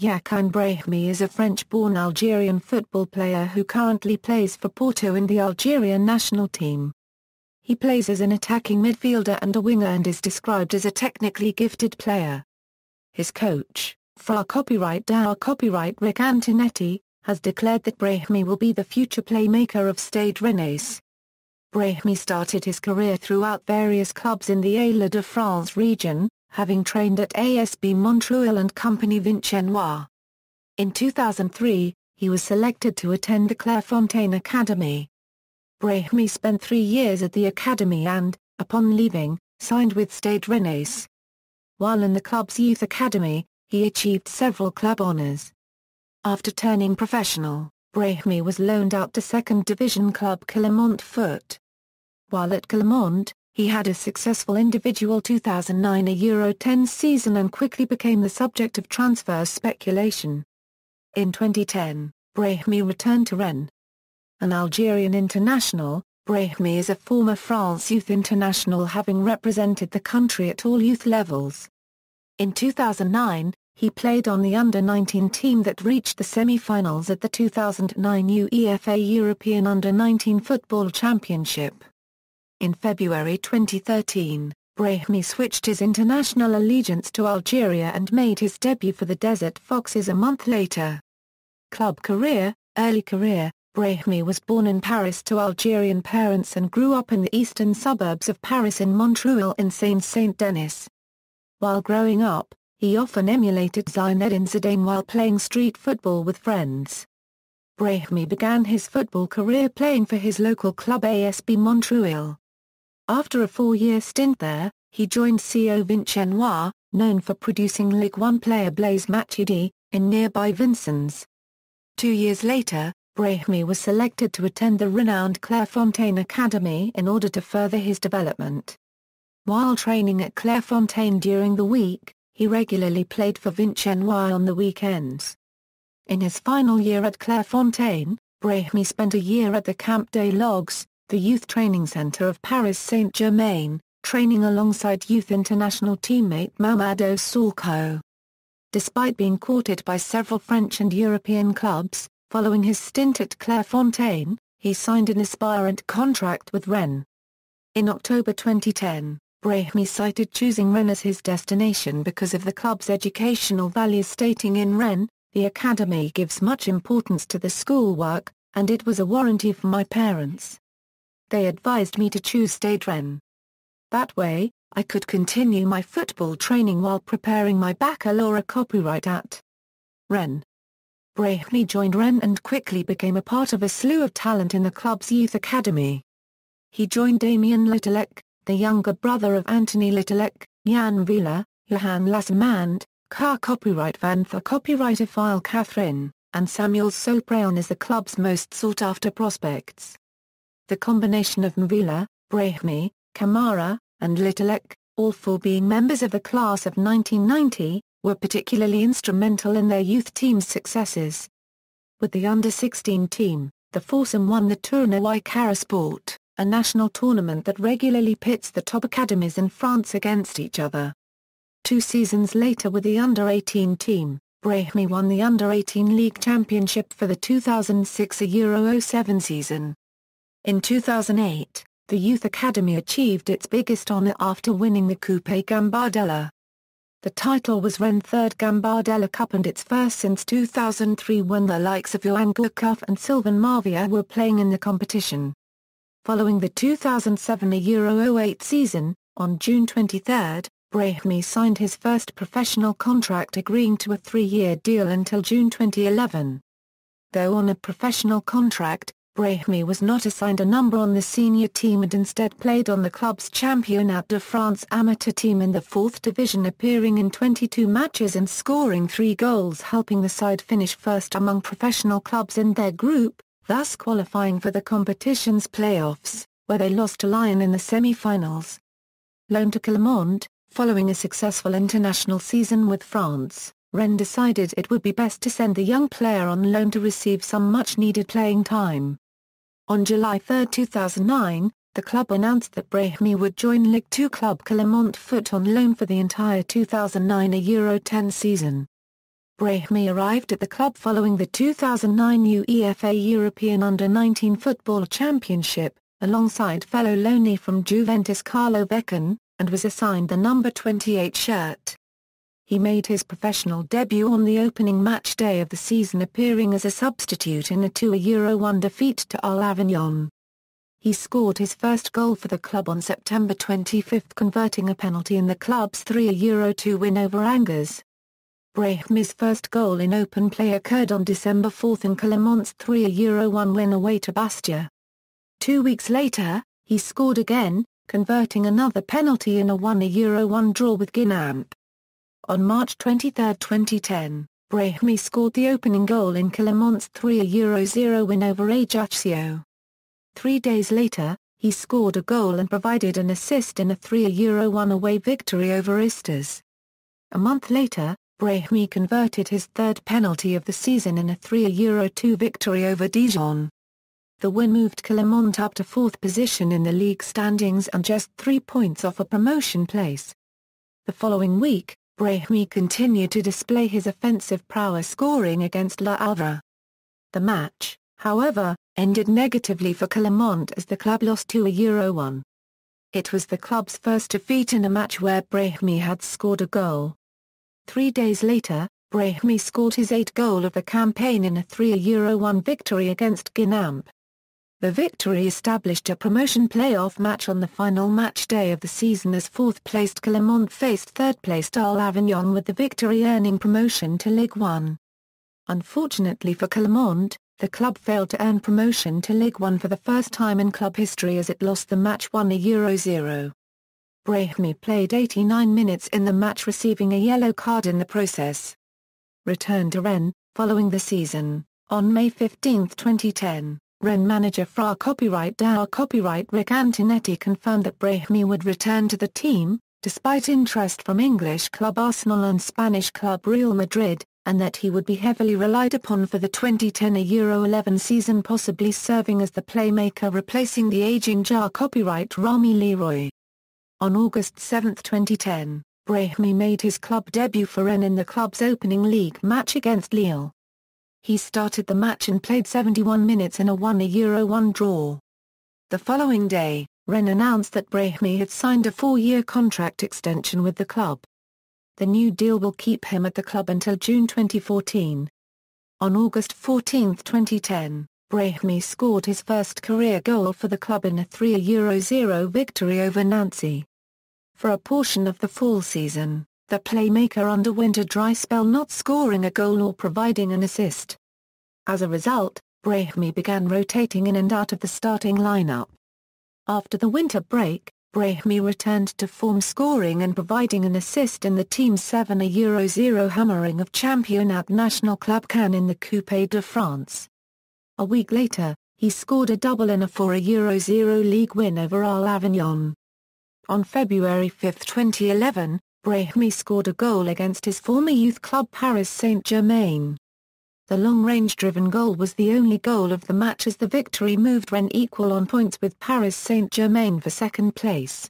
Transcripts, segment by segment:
Yacine Brahimi is a French-born Algerian football player who currently plays for Porto in the Algerian national team. He plays as an attacking midfielder and a winger and is described as a technically gifted player. His coach, Frédéric Antonetti, has declared that Brahimi will be the future playmaker of Stade Rennais. Brahimi started his career throughout various clubs in the Île-de-France region, having trained at ASB Montreuil and company Vincennois. In 2003, he was selected to attend the Clairefontaine Academy. Brahimi spent 3 years at the academy and, upon leaving, signed with Stade Rennais. While in the club's youth academy, he achieved several club honours. After turning professional, Brahimi was loaned out to second division club Clermont Foot. While at Clermont, he had a successful individual 2009 Euro 10 season and quickly became the subject of transfer speculation. In 2010, Brahimi returned to Rennes. An Algerian international, Brahimi is a former France youth international having represented the country at all youth levels. In 2009, he played on the under-19 team that reached the semi-finals at the 2009 UEFA European Under-19 Football Championship. In February 2013, Brahimi switched his international allegiance to Algeria and made his debut for the Desert Foxes a month later. Club career. Early career. Brahimi was born in Paris to Algerian parents and grew up in the eastern suburbs of Paris in Montreuil in Saint-Denis. While growing up, he often emulated Zinedine Zidane while playing street football with friends. Brahimi began his football career playing for his local club ASB Montreuil. After a 4-year stint there, he joined CO Vincennois, known for producing Ligue 1 player Blaise Matuidi, in nearby Vincennes. 2 years later, Brahimi was selected to attend the renowned Clairefontaine Academy in order to further his development. While training at Clairefontaine during the week, he regularly played for Vincennois on the weekends. In his final year at Clairefontaine, Brahimi spent a year at the Camp des Logs, the youth training center of Paris Saint-Germain, training alongside youth international teammate Mamadou Sakho. Despite being courted by several French and European clubs, following his stint at Clairefontaine, he signed an aspirant contract with Rennes. In October 2010, Brahimi cited choosing Rennes as his destination because of the club's educational values, stating in Rennes, "The academy gives much importance to the schoolwork, and it was a warranty from my parents. They advised me to choose Stade Rennais. That way, I could continue my football training while preparing my baccalaureate copyright at Rennes." Brahimi joined Rennes and quickly became a part of a slew of talent in the club's youth academy. He joined Damien Letelec, the younger brother of Anthony Letelec, Yann Villa, Johan Lassamand, Car Copyright Van for Copywriter File Catherine, and Samuel Sopreon as the club's most sought-after prospects. The combination of Mvila, Brahimi, Camara, and Letelec, all four being members of the class of 1990, were particularly instrumental in their youth team's successes. With the under-16 team, the foursome won the Tournoi Carresport, a national tournament that regularly pits the top academies in France against each other. 2 seasons later with the under-18 team, Brahimi won the under-18 League Championship for the 2006 Euro 07 season. In 2008, the Youth Academy achieved its biggest honour after winning the Coupe Gambardella. The title was Rennes' third Gambardella Cup and its first since 2003 when the likes of Yoann Gourcuff and Sylvain Marvier were playing in the competition. Following the 2007 Euro 08 season, on June 23, Brahimi signed his first professional contract, agreeing to a 3-year deal until June 2011. Though on a professional contract, Brahimi was not assigned a number on the senior team and instead played on the club's Championnat de France amateur team in the 4th division, appearing in 22 matches and scoring 3 goals, helping the side finish first among professional clubs in their group, thus qualifying for the competition's playoffs, where they lost to Lyon in the semi-finals. Loaned to Clermont, following a successful international season with France, Rennes decided it would be best to send the young player on loan to receive some much-needed playing time. On July 3, 2009, the club announced that Brahimi would join Ligue 2 club Clermont Foot on loan for the entire 2009 Euro 10 season. Brahimi arrived at the club following the 2009 UEFA European Under-19 Football Championship, alongside fellow loanee from Juventus Carlo Beccan, and was assigned the number 28 shirt. He made his professional debut on the opening match day of the season, appearing as a substitute in a 2-1 defeat to Al Avignon. He scored his first goal for the club on September 25, converting a penalty in the club's 3-2 win over Angers. Brahimi's first goal in open play occurred on December 4 in Clermont's 3-1 win away to Bastia. 2 weeks later, he scored again, converting another penalty in a 1-1 draw with Guingamp. On March 23, 2010, Brahimi scored the opening goal in Clermont's 3-0 win over Ajaccio. 3 days later, he scored a goal and provided an assist in a 3-1 away victory over Istres. A month later, Brahimi converted his third penalty of the season in a 3-2 victory over Dijon. The win moved Clermont up to fourth position in the league standings and just 3 points off a promotion place. The following week, Brahimi continued to display his offensive prowess, scoring against Le Havre. The match, however, ended negatively for Clermont as the club lost 2-1. It was the club's first defeat in a match where Brahimi had scored a goal. 3 days later, Brahimi scored his 8th goal of the campaign in a 3-1 victory against Guingamp. The victory established a promotion playoff match on the final match day of the season as fourth-placed Clermont faced third-placed Al Avignon, with the victory earning promotion to Ligue 1. Unfortunately for Clermont, the club failed to earn promotion to Ligue 1 for the first time in club history as it lost the match 1-0. Brahimi played 89 minutes in the match, receiving a yellow card in the process. Returned to Rennes, following the season. On May 15, 2010, Rennes manager Frédéric Antonetti confirmed that Brahimi would return to the team, despite interest from English club Arsenal and Spanish club Real Madrid, and that he would be heavily relied upon for the 2010-11 season, possibly serving as the playmaker replacing the aging Rami Leroy. On August 7, 2010, Brahimi made his club debut for Rennes in the club's opening league match against Lille. He started the match and played 71 minutes in a 1-1 draw. The following day, Rennes announced that Brahimi had signed a 4-year contract extension with the club. The new deal will keep him at the club until June 2014. On August 14, 2010, Brahimi scored his first career goal for the club in a 3-0 victory over Nancy. For a portion of the fall season, the playmaker underwent a dry spell, not scoring a goal or providing an assist. As a result, Brahimi began rotating in and out of the starting lineup. After the winter break, Brahimi returned to form, scoring and providing an assist in the team's 7-0 hammering of Championnat National Club Cannes in the Coupe de France. A week later, he scored a double in a 4-0 league win over Al Avignon. On February 5, 2011, Brahimi scored a goal against his former youth club Paris Saint-Germain. The long-range driven goal was the only goal of the match as the victory moved Rennes equal on points with Paris Saint-Germain for second place.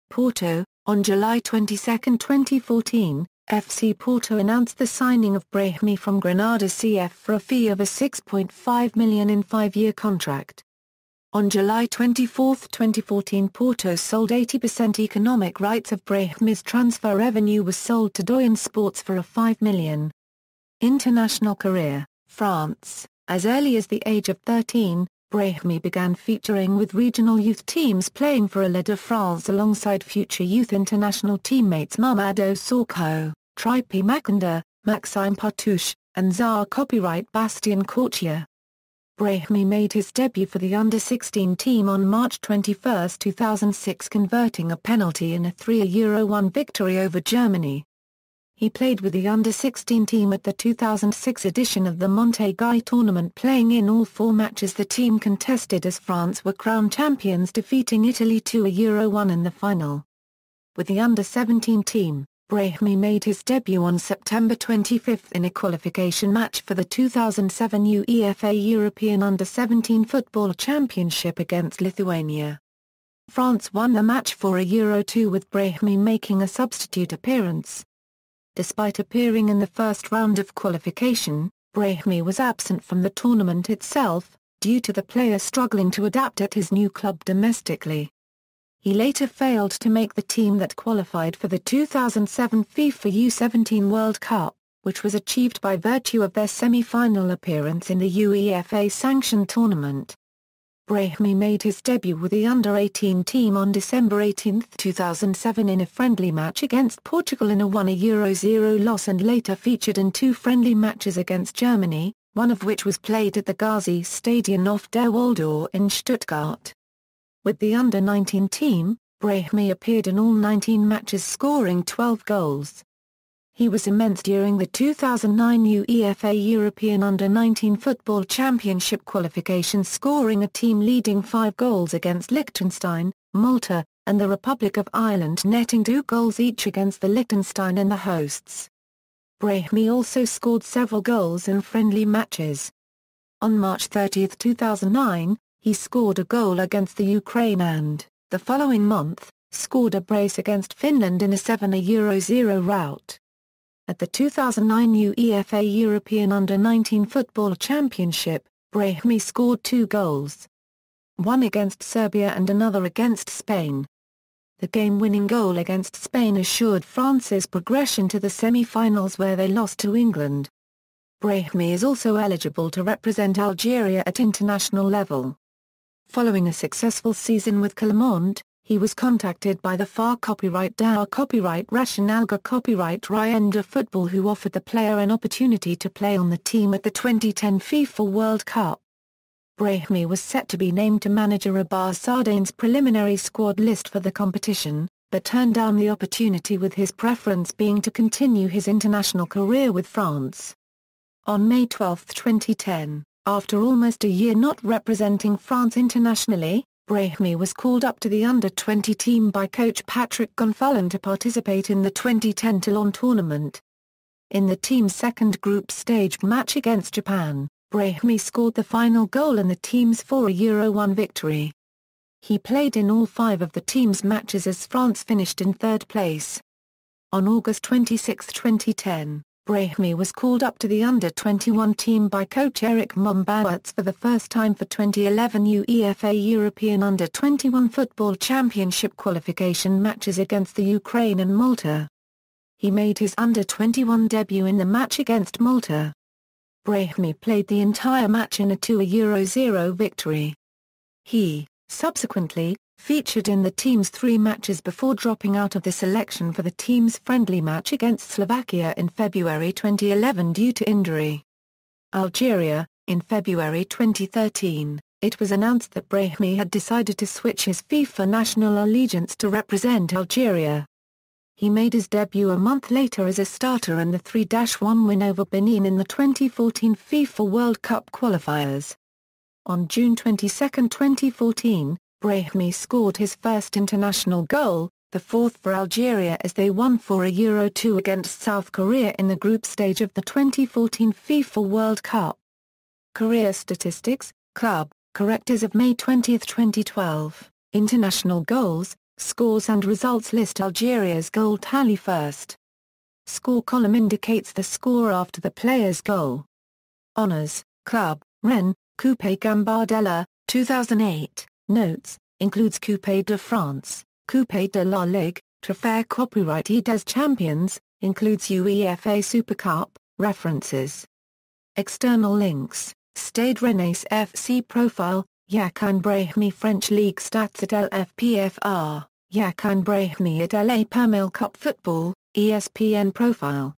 Porto. On July 22, 2014, FC Porto announced the signing of Brahimi from Granada CF for a fee of a €6.5 million in 5-year contract. On July 24, 2014, Porto sold 80% economic rights of Brahimi's transfer revenue was sold to Doyen Sports for a €5 million. International career. France. As early as the age of 13, Brahimi began featuring with regional youth teams, playing for Île-de-France alongside future youth international teammates Mamadou Sakho, Tripi Makanda, Maxime Partouche, and Tsar Bastien Courtier. Brahimi made his debut for the under-16 team on March 21, 2006, converting a penalty in a 3-1 victory over Germany. He played with the under-16 team at the 2006 edition of the Montreuil tournament, playing in all 4 matches the team contested as France were crowned champions, defeating Italy 2-1 in the final. With the under-17 team, Brahimi made his debut on September 25 in a qualification match for the 2007 UEFA European Under-17 Football Championship against Lithuania. France won the match 4-2 with Brahimi making a substitute appearance. Despite appearing in the first round of qualification, Brahimi was absent from the tournament itself, due to the player struggling to adapt at his new club domestically. He later failed to make the team that qualified for the 2007 FIFA U17 World Cup, which was achieved by virtue of their semi-final appearance in the UEFA-sanctioned tournament. Brahimi made his debut with the under-18 team on December 18, 2007 in a friendly match against Portugal in a 1-0 loss, and later featured in 2 friendly matches against Germany, one of which was played at the Gazi Stadion auf der Waldow in Stuttgart. With the under-19 team, Brahimi appeared in all 19 matches, scoring 12 goals. He was immense during the 2009 UEFA European Under-19 Football Championship qualification, scoring a team-leading 5 goals against Liechtenstein, Malta, and the Republic of Ireland, netting 2 goals each against the Liechtenstein and the hosts. Brahimi also scored several goals in friendly matches. On March 30, 2009, he scored a goal against the Ukraine and, the following month, scored a brace against Finland in a 7-0 rout. At the 2009 UEFA European Under-19 Football Championship, Brahimi scored 2 goals. One against Serbia and another against Spain. The game-winning goal against Spain assured France's progression to the semi-finals, where they lost to England. Brahimi is also eligible to represent Algeria at international level. Following a successful season with Clermont, he was contacted by the FAR Copyright DAO Copyright Russian Alga Copyright Ryenda Football, who offered the player an opportunity to play on the team at the 2010 FIFA World Cup. Brahimi was set to be named to manage Abar Sardane's preliminary squad list for the competition, but turned down the opportunity, with his preference being to continue his international career with France. On May 12, 2010, after almost a year not representing France internationally, Brahimi was called up to the under-20 team by coach Patrick Gonfalon to participate in the 2010 Toulon tournament. In the team's second group stage match against Japan, Brahimi scored the final goal in the team's 4-1 victory. He played in all 5 of the team's matches as France finished in 3rd place. On August 26, 2010, Brahimi was called up to the under-21 team by coach Eric Mombowitz for the first time for 2011 UEFA European Under-21 Football Championship qualification matches against the Ukraine and Malta. He made his under-21 debut in the match against Malta. Brahimi played the entire match in a 2-0 victory. He, subsequently, featured in the team's 3 matches before dropping out of the selection for the team's friendly match against Slovakia in February 2011 due to injury. Algeria. In February 2013, it was announced that Brahimi had decided to switch his FIFA national allegiance to represent Algeria. He made his debut a month later as a starter in the 3-1 win over Benin in the 2014 FIFA World Cup qualifiers. On June 22, 2014, Brahimi scored his first international goal, the 4th for Algeria, as they won 4-2 against South Korea in the group stage of the 2014 FIFA World Cup. Career statistics, club, correctors of May 20, 2012, international goals, scores and results list Algeria's goal tally first. Score column indicates the score after the player's goal. Honours, club, Rennes, Coupe Gambardella, 2008. Notes, includes Coupe de France, Coupe de la Ligue, Trophée copyrighted as Champions, includes UEFA Super Cup, references. External links, Stade Rennais FC profile, Yacine Brahimi French League stats at LFPFR, Yacine Brahimi at LA Permel Cup Football, ESPN profile.